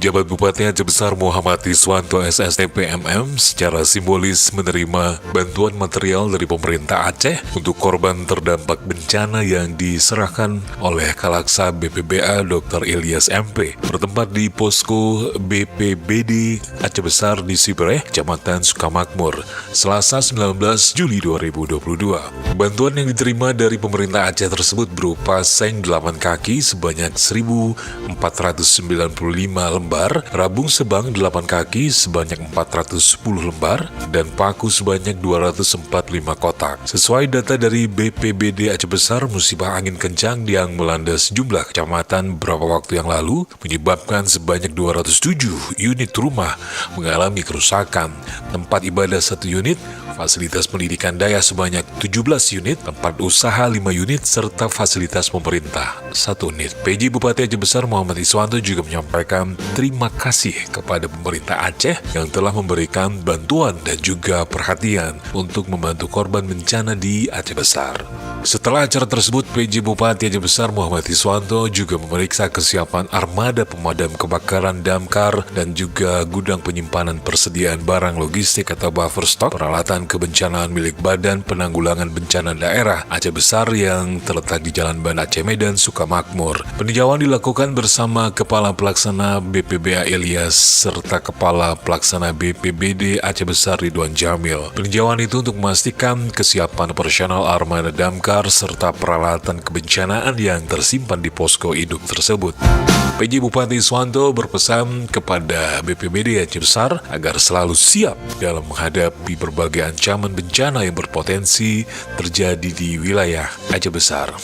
Penjabat Bupati Aceh Besar Muhammad Iswanto SSTP MM secara simbolis menerima bantuan material dari pemerintah Aceh untuk korban terdampak bencana yang diserahkan oleh Kalaksa BPBA Dr. Ilyas MP bertempat di posko BPBD Aceh Besar di Sibereh, Kecamatan Sukamakmur, Selasa 19 Juli 2022. Bantuan yang diterima dari pemerintah Aceh tersebut berupa seng 8 kaki sebanyak 1.495 lembar, rabung sebang 8 kaki sebanyak 410 lembar, dan paku sebanyak 245 kotak. Sesuai data dari BPBD Aceh Besar, musibah angin kencang yang melanda sejumlah kecamatan beberapa waktu yang lalu menyebabkan sebanyak 207 unit rumah mengalami kerusakan, tempat ibadah 1 unit, fasilitas pendidikan daya sebanyak 17 unit, tempat usaha 5 unit, serta fasilitas pemerintah 1 unit. PJ Bupati Aceh Besar Muhammad Iswanto juga menyampaikan terima kasih kepada pemerintah Aceh yang telah memberikan bantuan dan juga perhatian untuk membantu korban bencana di Aceh Besar. Setelah acara tersebut, PJ Bupati Aceh Besar Muhammad Iswanto juga memeriksa kesiapan armada pemadam kebakaran damkar dan juga gudang penyimpanan persediaan barang logistik atau buffer stock peralatan kebencanaan milik Badan Penanggulangan Bencana Daerah Aceh Besar yang terletak di Jalan Banda Aceh Medan, Sukamakmur. Peninjauan dilakukan bersama Kepala Pelaksana BPBA Ilyas serta Kepala Pelaksana BPBD Aceh Besar Ridwan Jamil. Peninjauan itu untuk memastikan kesiapan operasional armada damkar serta peralatan kebencanaan yang tersimpan di posko induk tersebut. PJ Bupati Iswanto berpesan kepada BPBD Aceh Besar agar selalu siap dalam menghadapi berbagai ancaman bencana yang berpotensi terjadi di wilayah Aceh Besar.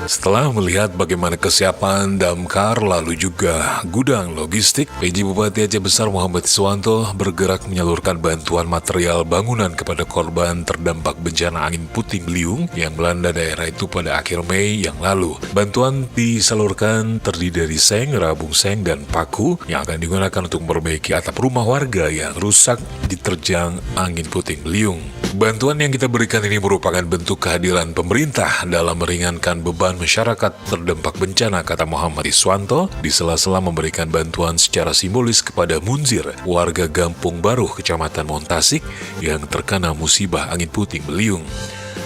Setelah melihat bagaimana kesiapan damkar lalu juga gudang logistik, PJ Bupati Aceh Besar Muhammad Iswanto bergerak menyalurkan bantuan material bangunan kepada korban terdampak bencana angin puting beliung yang melanda daerah itu pada akhir Mei yang lalu. Bantuan disalurkan terdiri dari seng, rabung seng, dan paku yang akan digunakan untuk memperbaiki atap rumah warga yang rusak diterjang angin puting beliung. Bantuan yang kita berikan ini merupakan bentuk kehadiran pemerintah dalam meringankan beban masyarakat terdampak bencana, kata Muhammad Iswanto, di sela-sela memberikan bantuan secara simbolis kepada Munzir, warga Gampung Baru, Kecamatan Montasik, yang terkena musibah angin puting beliung.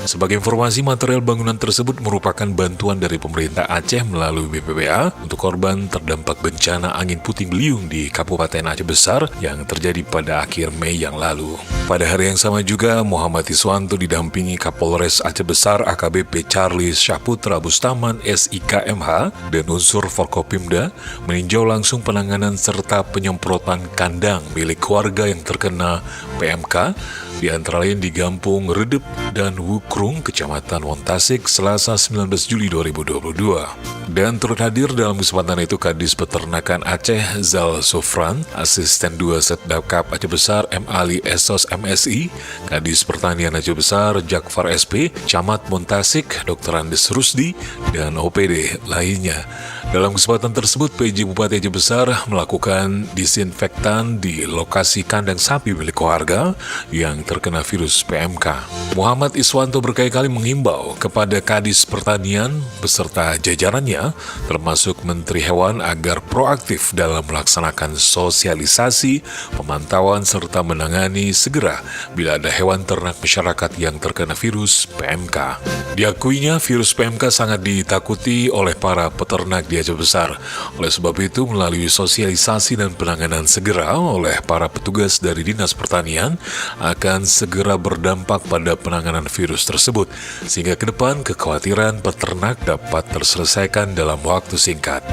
Sebagai informasi, material bangunan tersebut merupakan bantuan dari pemerintah Aceh melalui BPBA untuk korban terdampak bencana angin puting beliung di Kabupaten Aceh Besar yang terjadi pada akhir Mei yang lalu. Pada hari yang sama juga, Muhammad Iswanto didampingi Kapolres Aceh Besar AKBP Charlie Syahputra Bustaman SIKMH dan unsur Forkopimda meninjau langsung penanganan serta penyemprotan kandang milik warga yang terkena PMK, di antara lain di Gampung Redep dan Wukrung, Kecamatan Montasik, Selasa 19 Juli 2022. Dan turut hadir dalam kesempatan itu Kadis Peternakan Aceh Zal Sofran, Asisten 2 Setdakap Aceh Besar M. Ali Esos MSI, Kadis Pertanian Aceh Besar Jakfar SP, Camat Montasik Dr. Andes Rusdi, dan OPD lainnya. Dalam kesempatan tersebut, PJ Bupati Aceh Besar melakukan disinfektan di lokasi kandang sapi milik warga yang terkena virus PMK. Muhammad Iswanto berkali-kali menghimbau kepada Kadis Pertanian beserta jajarannya, termasuk Menteri Hewan, agar proaktif dalam melaksanakan sosialisasi, pemantauan, serta menangani segera bila ada hewan ternak masyarakat yang terkena virus PMK. Diakuinya, virus PMK sangat ditakuti oleh para peternak di Aceh Besar. Oleh sebab itu, melalui sosialisasi dan penanganan segera oleh para petugas dari Dinas Pertanian akan segera berdampak pada penanganan virus tersebut, sehingga ke depan kekhawatiran peternak dapat terselesaikan dalam waktu singkat.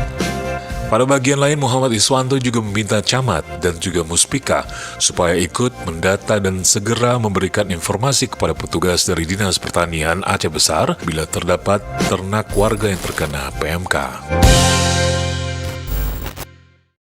Pada bagian lain, Muhammad Iswanto juga meminta camat dan juga muspika supaya ikut mendata dan segera memberikan informasi kepada petugas dari Dinas Pertanian Aceh Besar bila terdapat ternak warga yang terkena PMK.